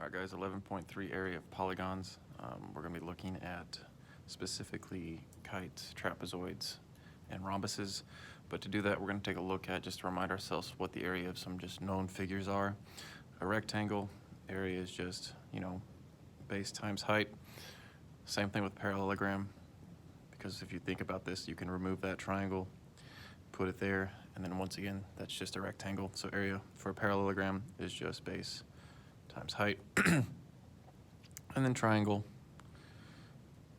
Alright guys, 11.3 area of polygons. We're going to be looking at specifically kites, trapezoids, and rhombuses. But to do that, we're going to take a look at, just to remind ourselves what the area of some just known figures are. A rectangle area is just, base times height. Same thing with parallelogram, because if you think about this, you can remove that triangle, put it there, and then once again, that's just a rectangle. So area for a parallelogram is just base times height. And then triangle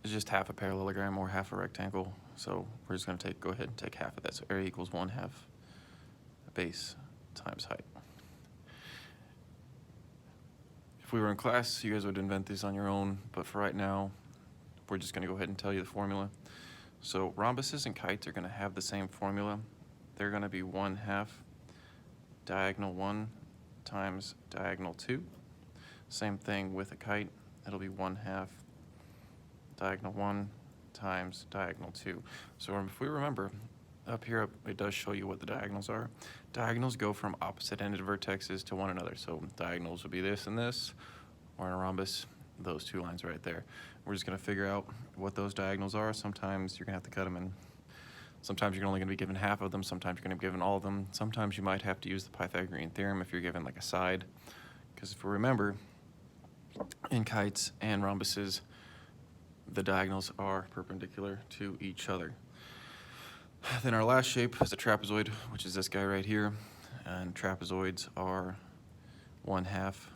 is just half a parallelogram or half a rectangle. So we're just going to go ahead and take half of that. So area equals 1/2 base times height. If we were in class, you guys would invent these on your own, but for right now, we're just going to go ahead and tell you the formula. So rhombuses and kites are going to have the same formula. They're going to be 1/2 diagonal 1 times diagonal 2. Same thing with a kite. It'll be 1/2 diagonal 1 times diagonal 2. So if we remember, up here it does show you what the diagonals are. Diagonals go from opposite-ended vertexes to one another. So diagonals would be this and this, or in a rhombus, those two lines right there. We're just going to figure out what those diagonals are. Sometimes you're going to have to cut them in. Sometimes you're only going to be given half of them. Sometimes you're going to be given all of them. Sometimes you might have to use the Pythagorean theorem if you're given like a side. Because if we remember, in kites and rhombuses, the diagonals are perpendicular to each other. Then our last shape is a trapezoid, which is this guy right here. And trapezoids are 1/2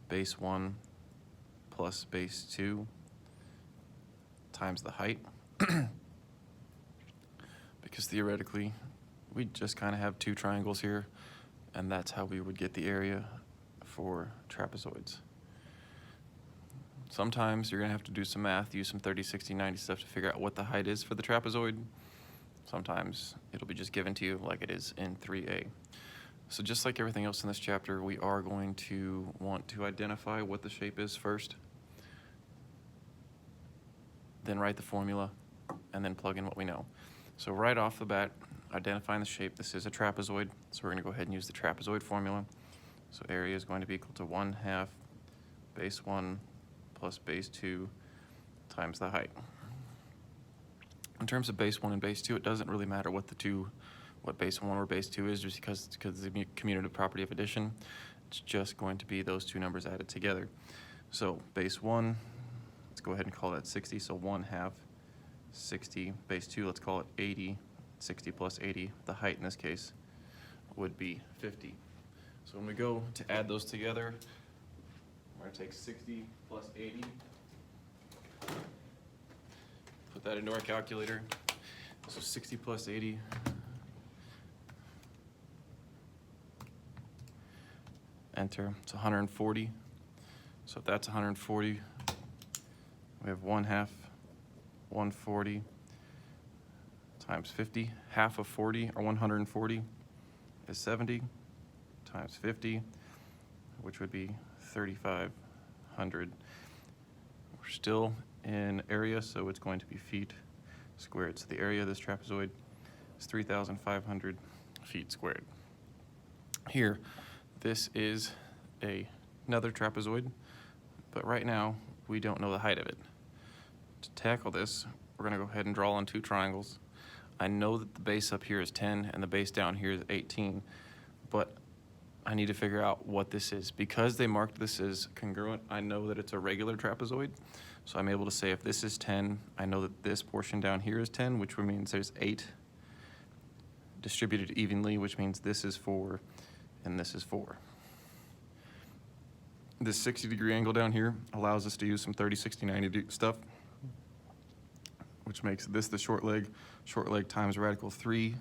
base 1 plus base 2 times the height. Because theoretically, we just kind of have two triangles here, and that's how we would get the area for trapezoids. Sometimes you're going to have to do some math, use some 30, 60, 90 stuff to figure out what the height is for the trapezoid. Sometimes it'll be just given to you like it is in 3A. So just like everything else in this chapter, we are going to want to identify what the shape is first, then write the formula, and then plug in what we know. So right off the bat, identifying the shape, this is a trapezoid, so we're going to go ahead and use the trapezoid formula. So area is going to be equal to 1/2 base 1 plus base 2 times the height. In terms of base 1 and base 2, it doesn't really matter what base 1 or base 2 is, just because it's the commutative property of addition. It's just going to be those two numbers added together. So base 1, let's go ahead and call that 60, so 1/2 60. Base 2, let's call it 80. 60 plus 80, the height in this case would be 50. So when we go to add those together, we're going to take 60 plus 80, put that into our calculator. So 60 plus 80, enter, it's 140. So if that's 140, we have 1/2 140 times 50. Half of 40, or 140, is 70 times 50, which would be 3,500. We're still in area, so it's going to be feet squared. So the area of this trapezoid is 3,500 feet squared. Here, this is another trapezoid, but right now we don't know the height of it. To tackle this, we're going to go ahead and draw on two triangles. I know that the base up here is 10 and the base down here is 18, but I need to figure out what this is. Because they marked this as congruent, I know that it's a regular trapezoid. So I'm able to say if this is 10, I know that this portion down here is 10, which means there's 8 distributed evenly, which means this is 4 and this is 4. This 60-degree angle down here allows us to use some 30, 60, 90 stuff, which makes this the short leg. Short leg times radical 3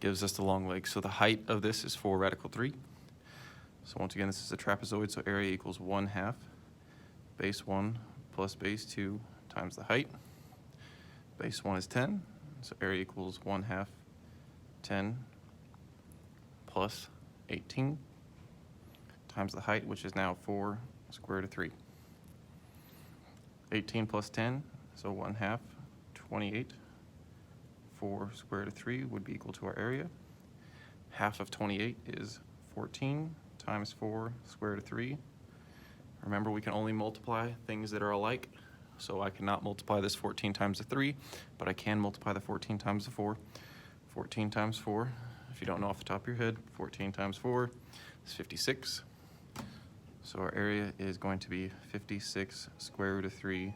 gives us the long leg. So the height of this is 4 radical 3. So once again, this is a trapezoid, so area equals 1/2 base 1 plus base 2 times the height. Base 1 is 10, so area equals 1/2 10 plus 18 times the height, which is now 4 square root of 3. 18 plus 10, so 1/2, 28. 4 square root of 3 would be equal to our area. Half of 28 is 14 times 4 square root of 3, Remember, we can only multiply things that are alike. So I cannot multiply this 14 times the 3, but I can multiply the 14 times the 4. 14 times 4, if you don't know off the top of your head, 14 times 4 is 56. So our area is going to be 56 square root of 3.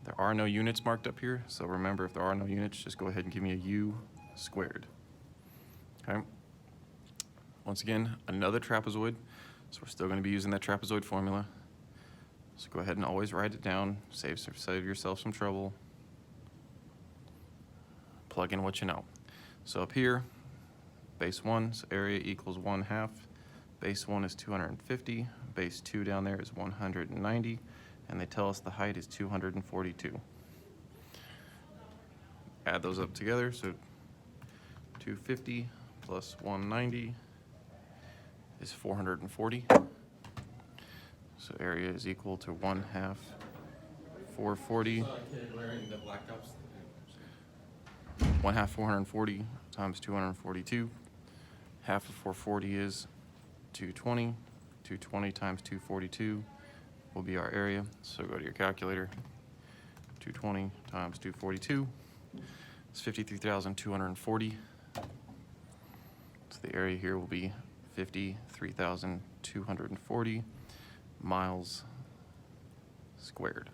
There are no units marked up here, so remember, if there are no units, just go ahead and give me a u squared. Okay. Once again, another trapezoid, so we're still going to be using that trapezoid formula. So go ahead and always write it down, save yourself some trouble. Plug in what you know. So up here, base 1, so area equals 1/2. Base 1 is 250, base 2 down there is 190, and they tell us the height is 242. Add those up together, so 250 plus 190 is 440. So area is equal to 1/2 440. 1/2 440 times 242. Half of 440 is 220. 220 times 242 will be our area. So go to your calculator. 220 times 242 is 53,240. So the area here will be 53,240 miles squared.